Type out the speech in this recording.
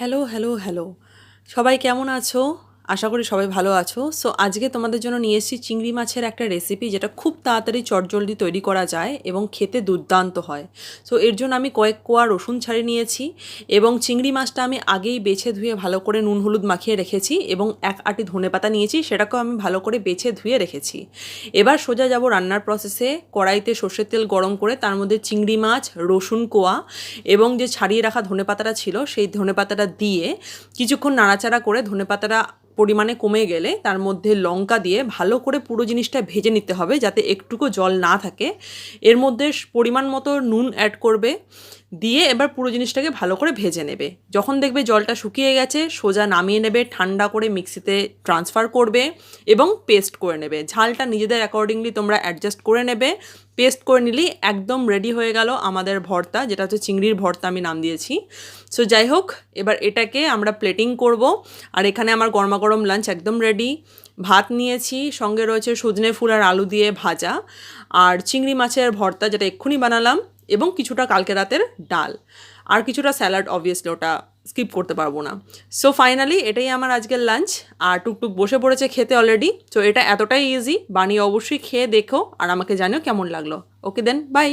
Hello, hello, hello. সবাই কেমন আছো? আশা করি সবাই ভালো আছো। সো আজকে তোমাদের জন্য নিয়ে এসেছি চিংড়ি মাছের একটা রেসিপি যেটা খুব তাড়াতাড়ি চটজলদি তৈরি করা যায় এবং খেতে দুর্দান্ত হয়। সো এর জন্য আমি কয়েক কোয়া রসুন ছাড়িয়ে নিয়েছি এবং চিংড়ি মাছটা আমি আগেই বেছে ধুয়ে ভালো করে নুন হলুদ মাখিয়ে রেখেছি এবং এক আঁটি ধনেপাতা নিয়েছি, সেটাকেও আমি ভালো করে বেছে ধুয়ে রেখেছি। এবার সোজা যাব রান্নার প্রসেসে। কড়াইতে সর্ষের তেল গরম করে তার মধ্যে চিংড়ি মাছ, রসুন কোয়া এবং যে ছাড়িয়ে রাখা ধনেপাতাটা ছিল সেই ধনেপাতাটা দিয়ে কিছুক্ষণ নাড়াচাড়া করে ধনেপাতাটা পরিমাণে কমে গেলে তার মধ্যে লঙ্কা দিয়ে ভালো করে পুরো জিনিসটা ভেজে নিতে হবে যাতে একটুকু জল না থাকে। এর মধ্যে পরিমাণ মতো নুন অ্যাড করবে, দিয়ে এবার পুরো জিনিসটাকে ভালো করে ভেজে নেবে। যখন দেখবে জলটা শুকিয়ে গেছে সোজা নামিয়ে নেবে, ঠান্ডা করে মিক্সিতে ট্রান্সফার করবে এবং পেস্ট করে নেবে। ঝালটা নিজেদের অ্যাকর্ডিংলি তোমরা অ্যাডজাস্ট করে নেবে। পেস্ট করে নিলেই একদম রেডি হয়ে গেল আমাদের ভর্তা, যেটা হচ্ছে চিংড়ির ভর্তা আমি নাম দিয়েছি। সো যাই হোক, এবার এটাকে আমরা প্লেটিং করব। আর এখানে আমার গরমাগরম লাঞ্চ একদম রেডি। ভাত নিয়েছি, সঙ্গে রয়েছে সজনে ফুল আর আলু দিয়ে ভাজা, আর চিংড়ি মাছের ভর্তা যেটা এক্ষুনি বানালাম, এবং কিছুটা কালকে রাতের ডাল, আর কিছুটা স্যালাড, অবভিয়াসলি ওটা স্কিপ করতে পারবো না। সো ফাইনালি এটাই আমার আজকের লাঞ্চ। আর টুকটুক বসে পড়েছে খেতে অলরেডি। সো এটা এতটাই ইজি, বানিয়ে অবশ্যই খেয়ে দেখো আর আমাকে জানিও কেমন লাগলো। ওকে দেন, বাই।